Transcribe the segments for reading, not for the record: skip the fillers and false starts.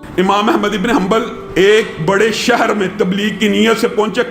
امام احمد ابن حنبل ایک بڑے شہر میں تبلیغ کی نیت سے پہنچے،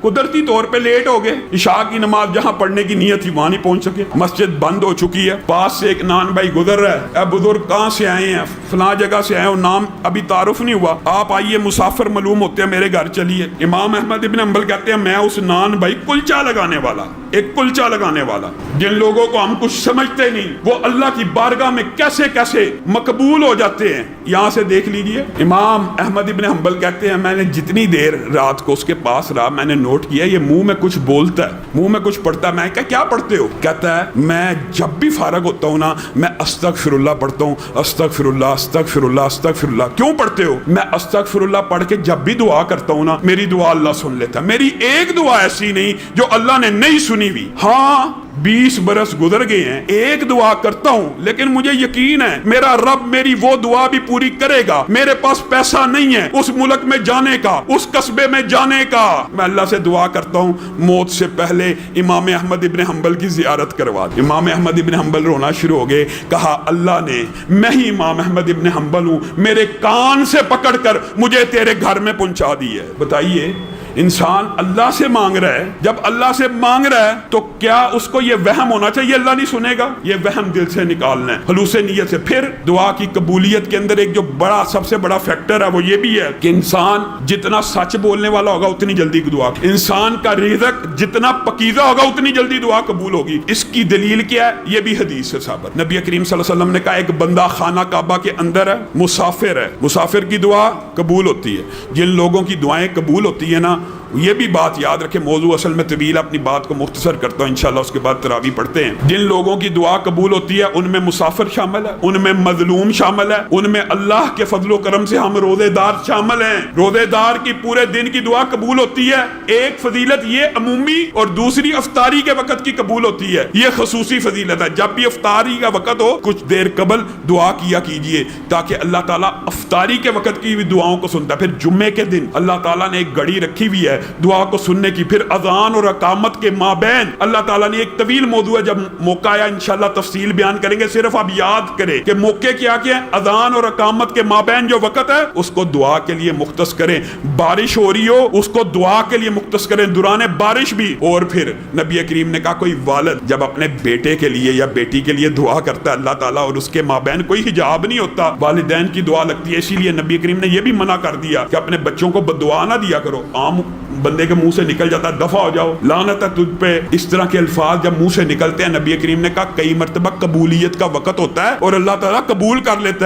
قدرتی طور پہ لیٹ ہو گئے، عشاء کی نماز جہاں پڑھنے کی نیت تھی وہاں نہیں پہنچ سکے، مسجد بند ہو چکی ہے، پاس سے ایک نان بھائی گزر رہا ہے، اے بزرگ کہاں سے آئے ہیں؟ فلاں جگہ سے آئے ہو، نام ابھی تعارف نہیں ہوا، آپ آئیے، مسافر معلوم ہوتے ہیں، میرے گھر چلیے۔ امام احمد ابن حنبل کہتے ہیں میں اس نان بھائی کلچا لگانے والا، ایک کلچا لگانے والا، جن لوگوں کو ہم کچھ سمجھتے نہیں وہ اللہ کی بارگاہ میں کیسے کیسے مقبول ہو جاتے ہیں، یہاں سے دیکھ لیجئے۔ امام احمد ابن حنبل کہتے ہیں میں نے جتنی دیر رات کو اس کے پاس رہا میں نے نوٹ کیا یہ منہ میں کچھ بولتا ہے، منہ میں کچھ پڑھتا ہے۔ میں کہا کیا پڑھتے ہو؟ کہتا ہے میں جب بھی فارغ ہوتا ہوں نا میں استغفر اللہ پڑھتا ہوں، استغفر اللہ استغفر اللہ استغفر اللہ۔ کیوں پڑھتے ہو؟ میں استغفر اللہ پڑھ کے جب بھی دعا کرتا ہوں نا میری دعا اللہ سن لیتا ہے، میری ایک دعا ایسی نہیں جو اللہ نے نہیں سنی ہوئی۔ ہاں 20 برس گزر گئے ہیں، ایک دعا کرتا ہوں لیکن مجھے یقین ہے میرا رب میری وہ دعا بھی پوری کرے گا۔ میرے پاس پیسہ نہیں ہے اس ملک میں جانے کا، اس قصبے میں جانے کا، میں اللہ سے دعا کرتا ہوں موت سے پہلے امام احمد ابن حنبل کی زیارت کروا دے۔ امام احمد ابن حنبل رونا شروع ہو گئے، کہا اللہ نے، میں ہی امام احمد ابن حنبل ہوں، میرے کان سے پکڑ کر مجھے تیرے گھر میں پہنچا دی ہے۔ بتائیے انسان اللہ سے مانگ رہا ہے، جب اللہ سے مانگ رہا ہے تو کیا اس کو یہ وہم ہونا چاہیے اللہ نہیں سنے گا؟ یہ وہم دل سے نکالنا ہے، خلوص نیت سے۔ پھر دعا کی قبولیت کے اندر ایک جو بڑا سب سے بڑا فیکٹر ہے وہ یہ بھی ہے کہ انسان جتنا سچ بولنے والا ہوگا اتنی جلدی دعا، انسان کا رزق جتنا پکیزہ ہوگا اتنی جلدی دعا قبول ہوگی۔ اس کی دلیل کیا ہے؟ یہ بھی حدیث سے ثابت۔ نبی کریم صلی اللہ علیہ وسلم نے کہا ایک بندہ خانہ کعبہ کے اندر ہے، مسافر ہے، مسافر کی دعا قبول ہوتی ہے۔ جن لوگوں کی دعائیں قبول ہوتی ہیں نا، یہ بھی بات یاد رکھے، موضوع اصل میں طویل، اپنی بات کو مختصر کرتا ہوں انشاءاللہ، اس کے بعد تراویح پڑھتے ہیں۔ جن لوگوں کی دعا قبول ہوتی ہے ان میں مسافر شامل ہے، ان میں مظلوم شامل ہے، ان میں اللہ کے فضل و کرم سے ہم روزے دار شامل ہیں۔ روزے دار کی پورے دن کی دعا قبول ہوتی ہے۔ ایک فضیلت یہ عمومی اور دوسری افطاری کے وقت کی قبول ہوتی ہے، یہ خصوصی فضیلت ہے۔ جب بھی افطاری کا وقت ہو کچھ دیر قبل دعا کیا کیجئے تاکہ اللہ تعالیٰ افطاری کے وقت کی بھی دعاؤں کو سنتا ہے۔ پھر جمعے کے دن اللہ تعالیٰ نے ایک گھڑی رکھی ہوئی ہے دعا کو سننے کی، پھر اذان اور اقامت کے مابین اللہ تعالیٰ نے ایک طویل موضوع ہے، جب موقع آیا انشاءاللہ تفصیل بیان کریں گے، صرف آپ یاد کریں کہ موقع کیا کیا ہے۔ اذان اور اقامت کے مابین جو وقت ہے اس کو دعا کے لیے مختص کریں، بارش ہو رہی ہو اس کو دعا کے لیے مختص کریں، دوران بارش بھی۔ اور پھر نبی کریم نے کہا کوئی والد جب اپنے بیٹے کے لیے یا بیٹی کے لیے دعا کرتا ہے اللہ تعالیٰ اور اس کے مابین کوئی حجاب نہیں ہوتا، والدین کی دعا لگتی ہے، اسی لیے نبی کریم نے یہ بھی منع کر دیا کہ اپنے بچوں کو بددعا نہ دیا کرو۔ عام بندے کے منہ سے نکل جاتا ہے دفع ہو جاؤ، لعنت ہے تجھ پہ، اس طرح کے الفاظ جب منہ سے نکلتے ہیں، نبی کریم نے کہا کئی مرتبہ قبولیت کا وقت ہوتا ہے اور اللہ تعالیٰ قبول کر لیتا ہے۔